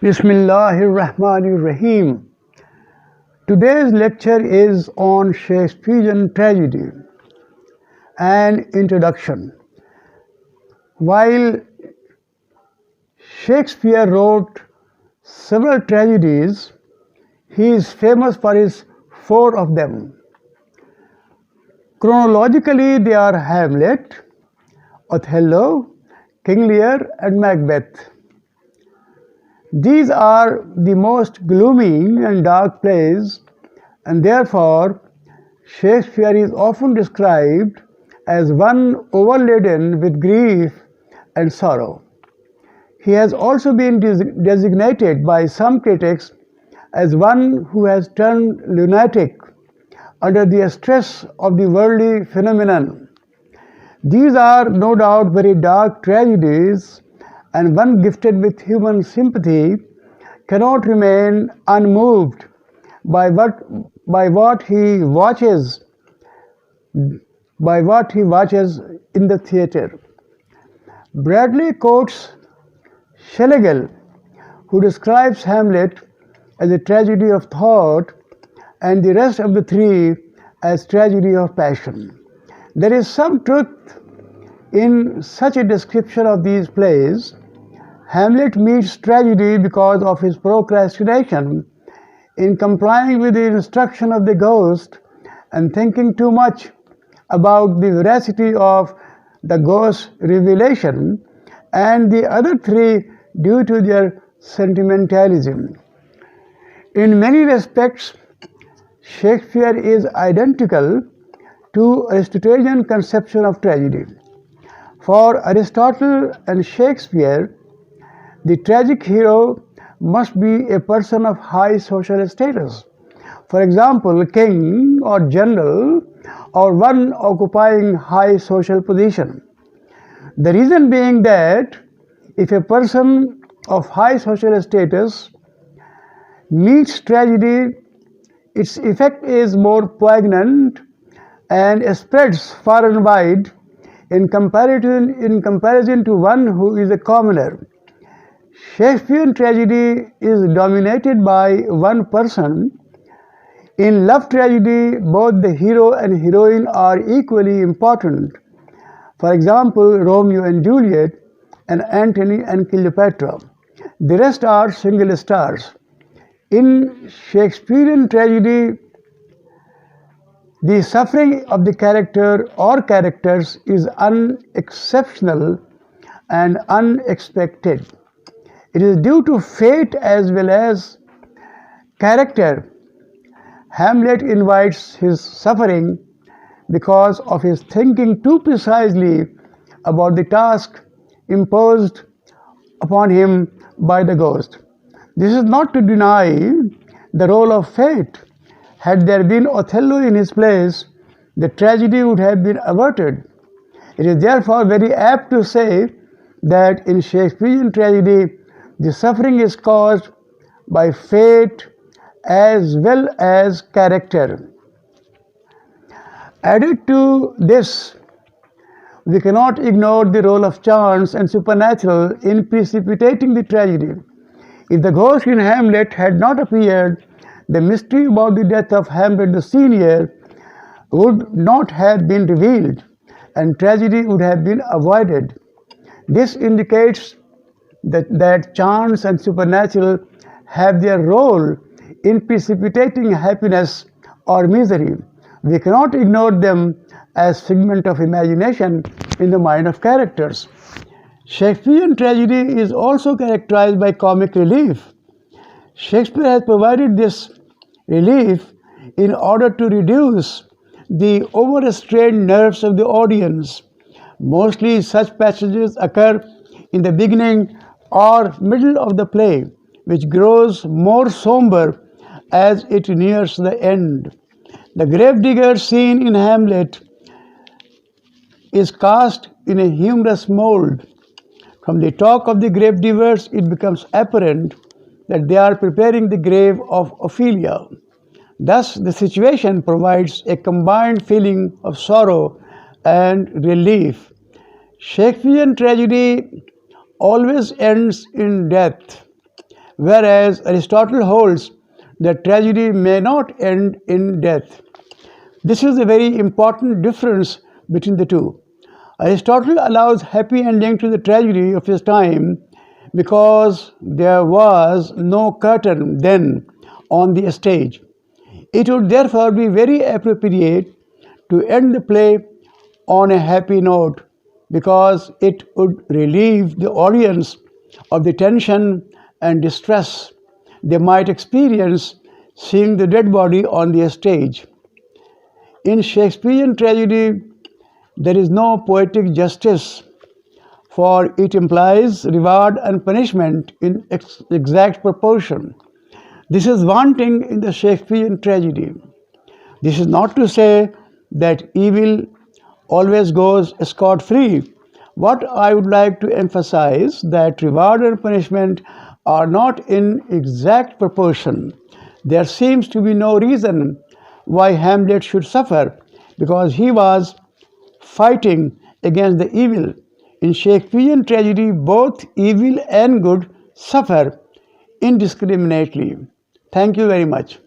Bismillahir Rahmanir Rahim. Today's lecture is on Shakespearean tragedy. An introduction. While Shakespeare wrote several tragedies, he is famous for his four of them. Chronologically, they are Hamlet, Othello, King Lear, and Macbeth. These are the most gloomy and dark plays, and therefore Shakespeare is often described as one overladen with grief and sorrow. He has also been designated by some critics as one who has turned lunatic under the stress of the worldly phenomenon. These are no doubt very dark tragedies, and one gifted with human sympathy cannot remain unmoved by what he watches in the theatre. Bradley quotes Schlegel, who describes Hamlet as a tragedy of thought and the rest of the three as tragedy of passion. There is some truth in such a description of these plays. Hamlet meets tragedy because of his procrastination in complying with the instruction of the ghost and thinking too much about the veracity of the ghost's revelation, and the other three due to their sentimentalism. In many respects, Shakespeare is identical to Aristotelian conception of tragedy. For Aristotle and Shakespeare, the tragic hero must be a person of high social status. For example, a king or general or one occupying high social position. The reason being that if a person of high social status meets tragedy, its effect is more poignant and spreads far and wide in comparison to one who is a commoner. Shakespearean tragedy is dominated by one person. In love tragedy, both the hero and heroine are equally important. For example, Romeo and Juliet and Antony and Cleopatra. The rest are single stars. In Shakespearean tragedy, the suffering of the character or characters is unexceptional and unexpected. It is due to fate as well as character. Hamlet invites his suffering because of his thinking too precisely about the task imposed upon him by the ghost. This is not to deny the role of fate. Had there been Othello in his place, the tragedy would have been averted. It is therefore very apt to say that in Shakespearean tragedy, the suffering is caused by fate as well as character. Added to this, we cannot ignore the role of chance and supernatural in precipitating the tragedy. If the ghost in Hamlet had not appeared, the mystery about the death of Hamlet the Senior would not have been revealed, and tragedy would have been avoided. This indicates that chance and supernatural have their role in precipitating happiness or misery. We cannot ignore them as figment of imagination in the mind of characters. Shakespearean tragedy is also characterized by comic relief. Shakespeare has provided this relief in order to reduce the overstrained nerves of the audience. Mostly such passages occur in the beginning or middle of the play, which grows more somber as it nears the end. The gravedigger scene in Hamlet is cast in a humorous mold. From the talk of the gravediggers, it becomes apparent that they are preparing the grave of Ophelia. Thus, the situation provides a combined feeling of sorrow and relief. Shakespearean tragedy always ends in death. whereas Aristotle holds that tragedy may not end in death. This is a very important difference between the two. Aristotle allows happy ending to the tragedy of his time because there was no curtain then on the stage. It would therefore be very appropriate to end the play on a happy note because it would relieve the audience of the tension and distress they might experience seeing the dead body on the stage. In Shakespearean tragedy, there is no poetic justice, for it implies reward and punishment in exact proportion. This is wanting in the Shakespearean tragedy. This is not to say that evil always goes scot-free. What I would like to emphasize that reward and punishment are not in exact proportion. There seems to be no reason why Hamlet should suffer because he was fighting against the evil. In Shakespearean tragedy, both evil and good suffer indiscriminately. Thank you very much.